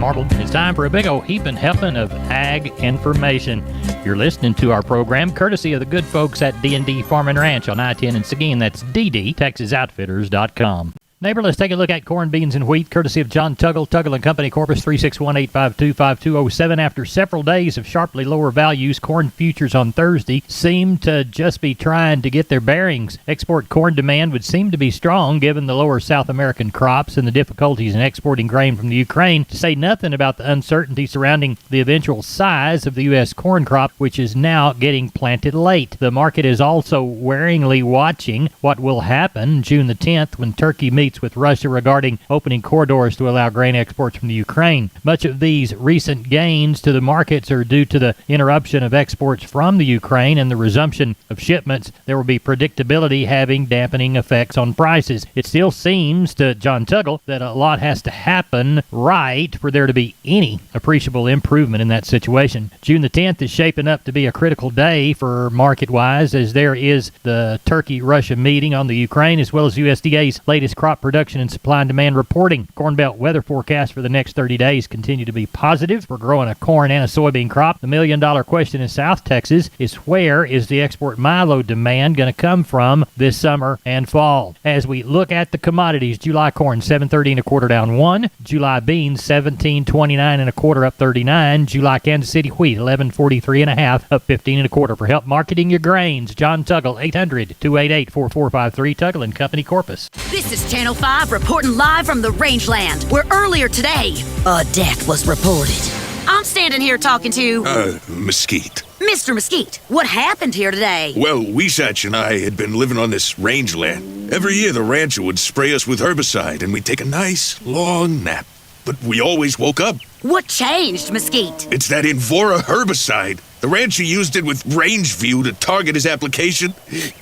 Marble. It's time for a big old heaping helping of ag information. You're listening to our program courtesy of the good folks at D&D Farm and Ranch on I-10 in Seguin. That's ddtexasoutfitters.com. Neighbor, let's take a look at corn, beans, and wheat, courtesy of John Tuggle, Tuggle & Company, Corpus 361-852-5207. After several days of sharply lower values, corn futures on Thursday seem to just be trying to get their bearings. Export corn demand would seem to be strong given the lower South American crops and the difficulties in exporting grain from the Ukraine, to say nothing about the uncertainty surrounding the eventual size of the U.S. corn crop, which is now getting planted late. The market is also waringly watching what will happen June the 10th when Turkey meets with Russia regarding opening corridors to allow grain exports from the Ukraine. Much of these recent gains to the markets are due to the interruption of exports from the Ukraine and the resumption of shipments. There will be predictability having dampening effects on prices. It still seems to John Tuggle that a lot has to happen right for there to be any appreciable improvement in that situation. June the 10th is shaping up to be a critical day for market-wise, as there is the Turkey-Russia meeting on the Ukraine, as well as USDA's latest crop production and supply and demand reporting. Corn Belt weather forecasts for the next 30 days continue to be positive for growing a corn and a soybean crop. The million-dollar question in South Texas is, where is the export milo demand going to come from this summer and fall? As we look at the commodities, July corn 7.30 1/4 down 1. July beans 17.29 1/4 up 39. July Kansas City wheat 11.43 1/2 up 15 1/4. For help marketing your grains, John Tuggle, 800-288-4453, Tuggle & Company, Corpus. This is Channel 5 reporting live from the rangeland, where earlier today, a death was reported. I'm standing here talking to... Mesquite. Mr. Mesquite, what happened here today? Well, Weesatch and I had been living on this rangeland. Every year the rancher would spray us with herbicide and we'd take a nice, long nap. But we always woke up. What changed, Mesquite? It's that Invora herbicide. The rancher used it with Rangeview to target his application.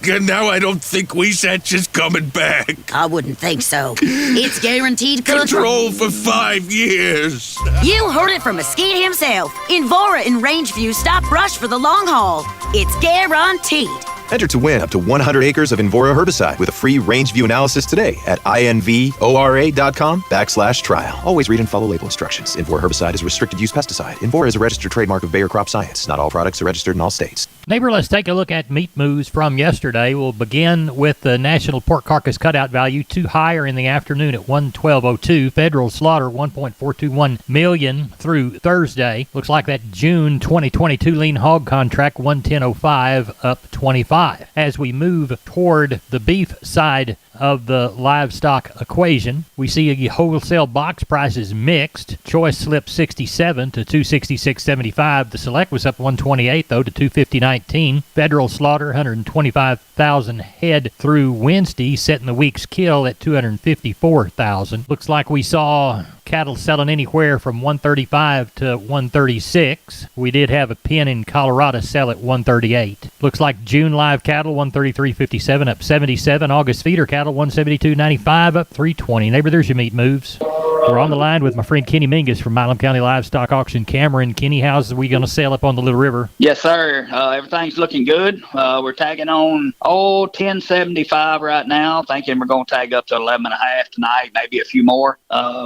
And now I don't think Weesatch is coming back. I wouldn't think so. It's guaranteed control for 5 years. You heard it from Mesquite himself. Invora and Rangeview stop brush for the long haul. It's guaranteed. Enter to win up to 100 acres of Invora herbicide with a free Rangeview analysis today at invora.com/trial. Always read and follow label instructions. Invora herbicide is a restricted use pesticide. Invora is a registered trademark of Bayer Crop Science. Not all products are registered in all states. Neighbor, let's take a look at meat moves from yesterday. We'll begin with the national pork carcass cutout value, two higher in the afternoon at 112.02. Federal slaughter 1.421 million through Thursday. Looks like that June 2022 lean hog contract 110.05 up 25. As we move toward the beef side of the livestock equation, we see wholesale box prices mixed. Choice slipped 67 to 266.75. The select was up 128 though to 250.19. Federal slaughter 125,000 head through Wednesday, setting the week's kill at 254,000. Looks like we saw cattle selling anywhere from 135 to 136. We did have a pen in Colorado sell at 138. Looks like June live cattle 133.57 up 77. August feeder cattle 172.95 up 320. Neighbor, there's your meat moves. We're on the line with my friend Kenny Mingus from Milam County Livestock Auction. Cameron, Kenny, how's we going to sell up on the Little River? Yes, sir. Everything's looking good. We're tagging on 1075 right now. Thinking we're going to tag up to 11.5 tonight, maybe a few more.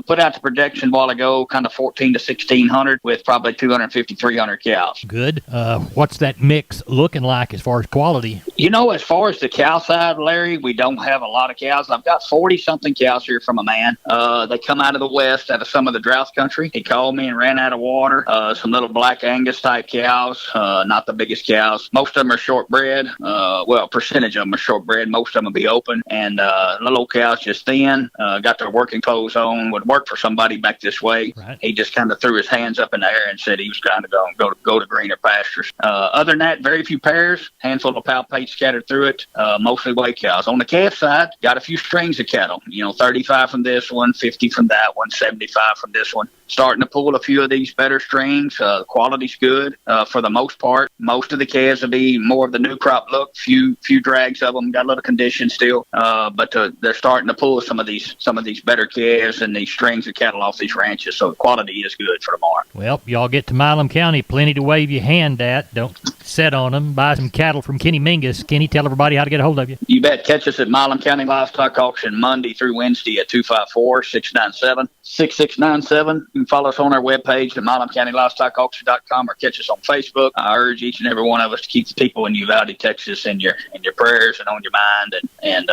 Put out the projection a while ago, kind of 14 to 1600 with probably 250, 300 cows. Good. What's that mix looking like as far as quality? You know, as far as the cow side, Larry, we don't have a lot of cows. I've got 40-something cows here from a man. They come out of the west, out of some of the drought country. He called me and ran out of water. Some little black Angus type cows, not the biggest cows. Most of them are shortbred. Well, percentage of them are shortbred. Most of them will be open. And little old cows just thin, got their working clothes on, would work for somebody back this way. Right. He just kind of threw his hands up in the air and said he was trying to go to greener pastures. Other than that, very few pairs, handful of palpates scattered through it, mostly white cows. On the calf side, got a few strings of cattle, 35 from this one, 50 from that one, 75 from this one. Starting to pull a few of these better strings. The quality's good for the most part. Most of the calves will be more of the new crop look. Few drags of them, got a little condition still, but they're starting to pull some of these better calves and these strings of cattle off these ranches. So the quality is good for tomorrow. Well, y'all get to Milam County, plenty to wave your hand at. Don't set on them, buy some cattle from Kenny Mingus. Kenny, tell everybody how to get a hold of you. You bet. Catch us at Milam County Livestock Auction Monday through Wednesday at 254-697-6697. You can follow us on our webpage at milamcountylivestockauction.com or catch us on Facebook. I urge each and every one of us to keep the people in Uvalde, Texas in your prayers and on your mind and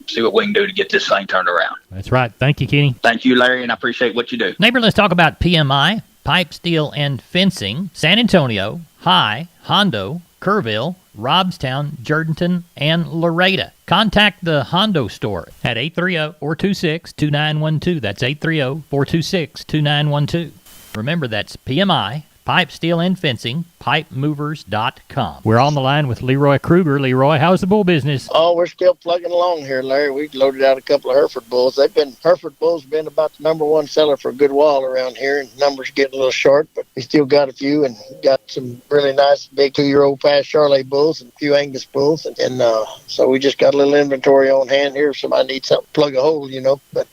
see what we can do to get this thing turned around. That's right. Thank you, Kenny. Thank you, Larry, and I appreciate what you do. Neighbor, let's talk about PMI, Pipe, Steel, and Fencing, San Antonio, High, Hondo, Kerrville, Robstown, Jourdanton, and Laredo. Contact the Hondo store at 830-426-2912. That's 830-426-2912. Remember, that's PMI, Pipe, Steel, and Fencing, pipemovers.com. We're on the line with Leroy Kruger. Leroy, how's the bull business? Oh, we're still plugging along here, Larry. We've loaded out a couple of Hereford bulls. Hereford bulls been about the number one seller for a good while around here, and numbers getting a little short, but we still got a few and got some really nice big 2-year-old past Charolais bulls and a few Angus bulls. And so we just got a little inventory on hand here if somebody needs something to plug a hole, But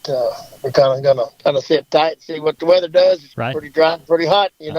we're kind of gonna sit tight and see what the weather does. It's right. Pretty dry, pretty hot, and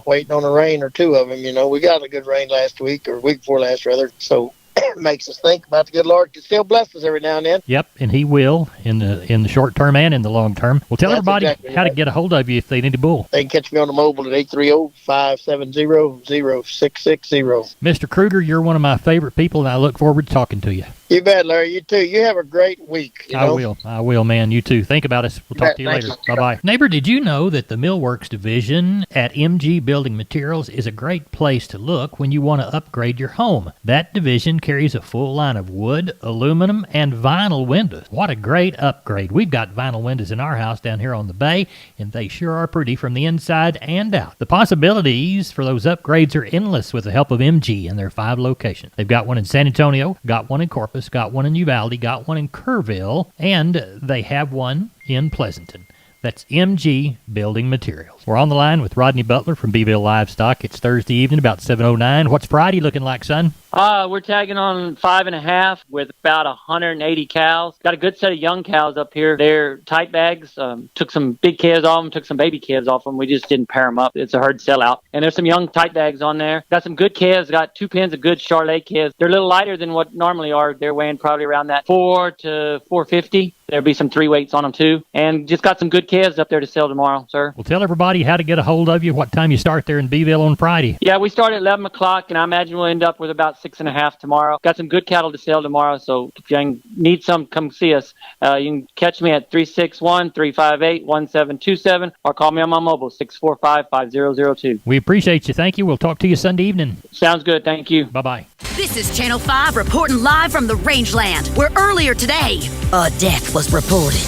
waiting on a rain or two of them. We got a good rain last week or week before last rather. So it makes us think about the good Lord can still bless us every now and then. Yep, and He will in the short term and in the long term. Well, tell everybody how to get a hold of you if they need a bull. They can catch me on the mobile at 830-570-0660. Mr. Kruger, you're one of my favorite people, and I look forward to talking to you. You bet, Larry. You too. You have a great week. I will, man. You too. Think about us. We'll talk to you later. Bye-bye. Neighbor, did you know that the Millworks division at MG Building Materials is a great place to look when you want to upgrade your home? That division carries a full line of wood, aluminum, and vinyl windows. What a great upgrade. We've got vinyl windows in our house down here on the bay, and they sure are pretty from the inside and out. The possibilities for those upgrades are endless with the help of MG and their 5 locations. They've got one in San Antonio, got one in Corpus, got one in Uvalde, got one in Kerrville, and they have one in Pleasanton. That's MG Building Materials. We're on the line with Rodney Butler from Beeville Livestock. It's Thursday evening, about 7:09. What's Friday looking like, son? We're tagging on 5.5 with about 180 cows. Got a good set of young cows up here. They're tight bags. Took some big calves off them, took some baby calves off them. We just didn't pair them up. It's a hard sellout. And there's some young tight bags on there. Got some good calves. Got 2 pens of good Charolais calves. They're a little lighter than what normally are. They're weighing probably around that 4 to 450. There'll be some 3 weights on them too. And just got some good calves up there to sell tomorrow, sir. Well, tell everybody how to get a hold of you, what time you start there in Beeville on Friday. Yeah, we start at 11 o'clock, and I imagine we'll end up with about 6.5 tomorrow. Got some good cattle to sell tomorrow, so if you need some, come see us. You can catch me at 361-358-1727 or call me on my mobile, 645-5002. We appreciate you. Thank you. We'll talk to you Sunday evening. Sounds good. Thank you. Bye-bye. This is Channel 5 reporting live from the rangeland, where earlier today, a death was reported.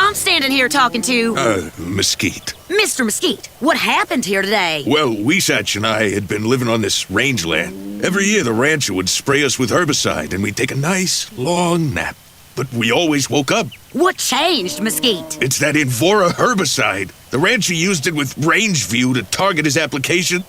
I'm standing here talking to... Mesquite. Mr. Mesquite. What happened here today? Well, Weesatch and I had been living on this rangeland. Every year the rancher would spray us with herbicide and we'd take a nice, long nap. But we always woke up. What changed, Mesquite? It's that Invora herbicide. The rancher used it with Rangeview to target his application.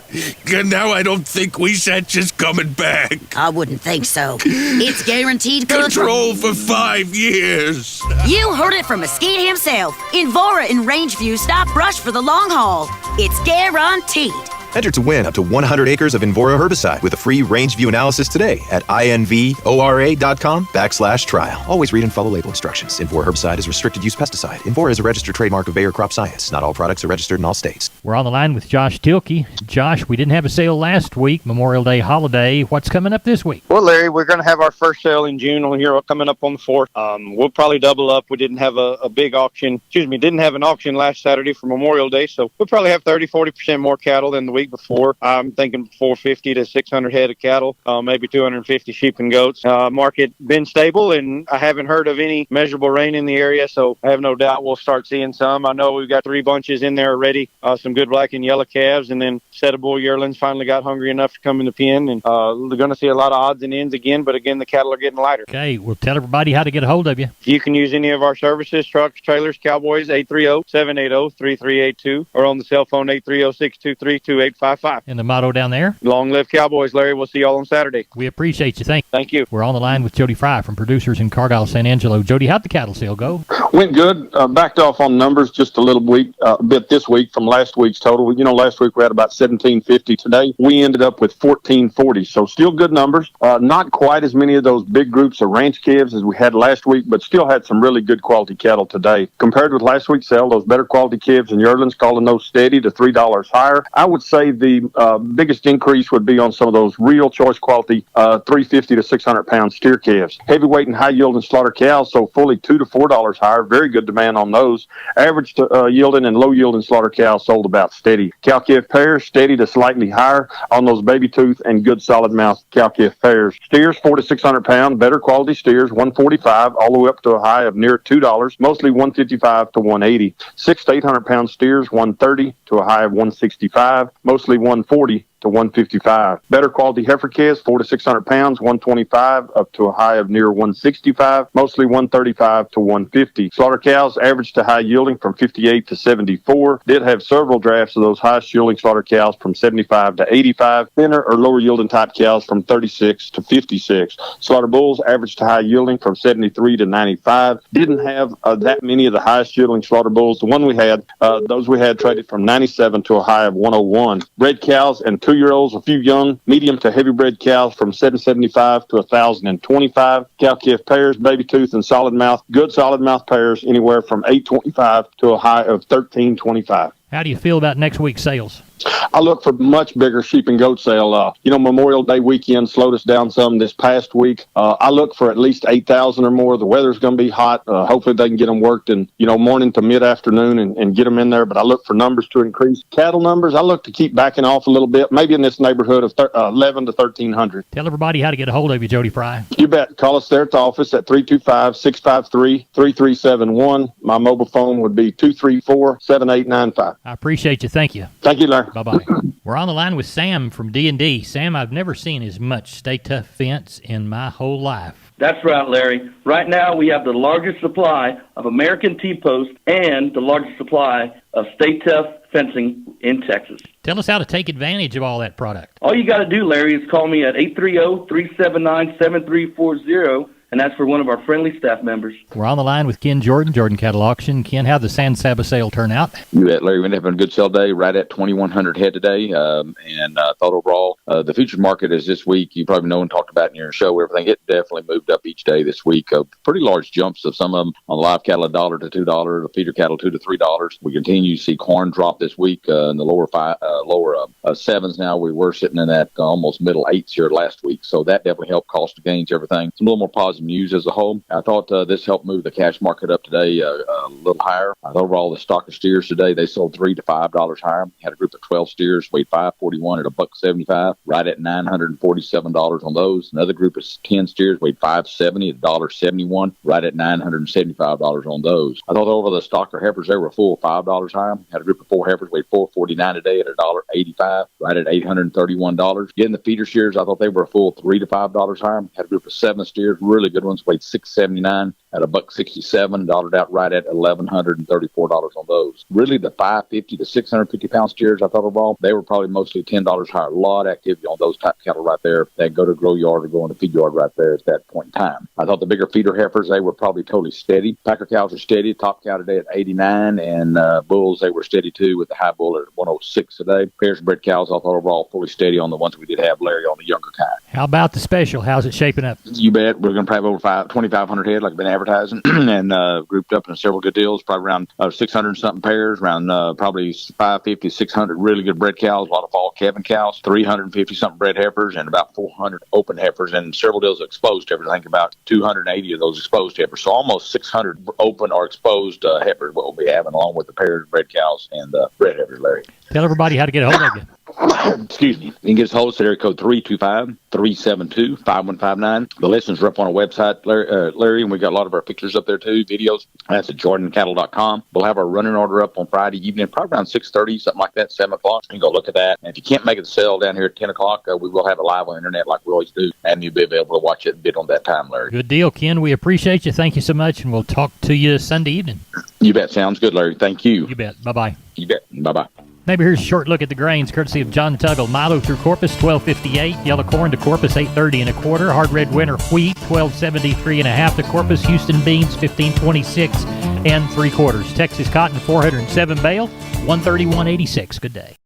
And now I don't think Weesatch is coming back. I wouldn't think so. It's guaranteed good. Control for 5 years. You heard it from Mesquite himself. Invora and Rangeview stop brush for the long haul. It's guaranteed. Enter to win up to 100 acres of Invora herbicide with a free Rangeview analysis today at invora.com/trial. Always read and follow label instructions. Invora herbicide is restricted use pesticide. Invora is a registered trademark of Bayer Crop Science. Not all products are registered in all states. We're on the line with Josh Tilke. Josh, we didn't have a sale last week, Memorial Day holiday. What's coming up this week? Well, Larry, we're going to have our first sale in June on here coming up on the 4th. We'll probably double up. We didn't have a big auction. Didn't have an auction last Saturday for Memorial Day, so we'll probably have 30-40% more cattle than the week before. I'm thinking 450 to 600 head of cattle, maybe 250 sheep and goats. Market been stable, and I haven't heard of any measurable rain in the area, so I have no doubt we'll start seeing some. I know we've got 3 bunches in there already, some good black and yellow calves, and then set of bull yearlings finally got hungry enough to come in the pen, and they're going to see a lot of odds and ends again, but again, the cattle are getting lighter. Okay, well, tell everybody how to get a hold of you. You can use any of our services, trucks, trailers, cowboys, 830-780-3382, or on the cell phone, 830-623-2815. 855. And the motto down there? Long live Cowboys, Larry. We'll see y'all on Saturday. We appreciate you. Thank you. We're on the line with Jody Fry from Producers in Cargyle, San Angelo. Jody, how'd the cattle sale go? Went good. Backed off on numbers just a little bit this week from last week's total. You know, last week we had about 1750. Today we ended up with 1440. So still good numbers. Not quite as many of those big groups of ranch calves as we had last week, but still had some really good quality cattle today. Compared with last week's sale, those better quality calves and yearlings calling those steady to $3 higher. I would say the biggest increase would be on some of those real choice quality 350 to 600 pound steer calves. Heavyweight and high yielding slaughter cows, so fully $2 to $4 higher. Very good demand on those. Average yielding and low yielding slaughter cows sold about steady. Cow calf pairs steady to slightly higher on those baby tooth and good solid mouth cow calf pairs. Steers 400 to 600 pound, better quality steers 145 all the way up to a high of near $2, mostly 155 to 180. 600 to 800 pound steers 130 to a high of 165, mostly 140 to 155. Better quality heifer calves, 400 to 600 pounds, 125 up to a high of near 165, mostly 135 to 150. Slaughter cows, average to high yielding from 58 to 74. Did have several drafts of those highest yielding slaughter cows from 75 to 85. Thinner or lower yielding type cows from 36 to 56. Slaughter bulls, average to high yielding from 73 to 95. Didn't have that many of the highest yielding slaughter bulls. The one we had, those we had traded from 97 to a high of 101. Red cows and 2-year-olds, a few young, medium to heavy bred cows from 775 to 1,025. Cow calf pairs, baby tooth and solid mouth, good solid mouth pairs, anywhere from 825 to a high of 1325. How do you feel about next week's sales? I look for much bigger sheep and goat sale. Memorial Day weekend slowed us down some this past week. I look for at least 8,000 or more. The weather's going to be hot. Hopefully they can get them worked in, morning to mid-afternoon and get them in there. But I look for numbers to increase. Cattle numbers, I look to keep backing off a little bit, maybe in this neighborhood of 11 to 1,300. Tell everybody how to get a hold of you, Jody Fry. You bet. Call us there at the office at 325-653-3371. My mobile phone would be 234-7895. I appreciate you. Thank you. Thank you, Larry. Bye-bye. We're on the line with Sam from D&D. Sam, I've never seen as much Stay Tough fence in my whole life. That's right, Larry. Right now, we have the largest supply of American T-post and the largest supply of Stay Tough fencing in Texas. Tell us how to take advantage of all that product. All you got to do, Larry, is call me at 830-379-7340, and that's for one of our friendly staff members. We're on the line with Ken Jordan, Jordan Cattle Auction. Ken, how'd the San Saba sale turn out? You bet, Larry. We ended up having a good sale day, right at 2,100 head today. And thought overall, the futures market is this week, you probably know and talked about in your show, everything, it definitely moved up each day this week. Pretty large jumps of some of them on live cattle, $1 to $2, the feeder cattle, $2 to $3. We continue to see corn drop this week in the lower sevens now. We were sitting in that almost middle eights here last week. So that definitely helped cost of gains, everything. Some a little more positive news as a whole. I thought this helped move the cash market up today a little higher. Overall, the stock of steers today, they sold $3 to $5 higher. Had a group of 12 steers, weighed 541 at $1.75, right at $947 on those. Another group of 10 steers weighed 570 at $1.71, right at $975 on those. I thought over the stock of heifers, they were full $5 higher. Had a group of 4 heifers weighed 449 today at $1.85, right at $831. Getting the feeder steers, I thought they were a full $3 to $5 higher. Had a group of 7 steers, really good ones, weighed 679 at $1.67, dollared out right at $1,134 on those. Really, the 550 to 650 pound steers, I thought overall, they were probably mostly $10 higher. A lot of activity on those type of cattle right there that go to grow yard or go in the feed yard right there at that point in time. I thought the bigger feeder heifers, they were probably totally steady. Packer cows are steady. Top cow today at 89, and bulls, they were steady too, with the high bull at 106 today. Pairs bred cows, I thought overall fully steady on the ones we did have, Larry, on the younger kind. How about the special? How's it shaping up? You bet. We're going to have over 2,500 head, like I've been advertising, and grouped up in several good deals, probably around 600 something pairs, around probably 550, 600 really good bred cows, a lot of fall calving cows, 350 something bred heifers, and about 400 open heifers, and several deals of exposed heifers. I think about 280 of those exposed heifers, so almost 600 open or exposed heifers what we'll be having, along with the pairs bred cows and bred heifers, Larry. Tell everybody how to get a hold of you. Excuse me. You can get us a hold of us at area code 325-372-5159. The listings are up on our website, Larry, and we got a lot of our pictures up there too, videos. That's at jordancattle.com. We'll have our running order up on Friday evening, probably around 6:30, something like that, 7 o'clock. You can go look at that. And if you can't make it to sale down here at 10 o'clock, we will have it live on the internet like we always do, and you'll be able to watch it and bid on that time, Larry. Good deal, Ken. We appreciate you. Thank you so much, and we'll talk to you Sunday evening. You bet. Sounds good, Larry. Thank you. You bet. Bye-bye. You bet. Bye-bye. Maybe here's a short look at the grains, courtesy of John Tuggle. Milo through Corpus, $12.58. Yellow corn to Corpus, $8.30 1/4. Hard red winter wheat, $12.73 1/2 to Corpus. Houston beans, $15.26 3/4. Texas cotton, 407 bale, $131.86. Good day.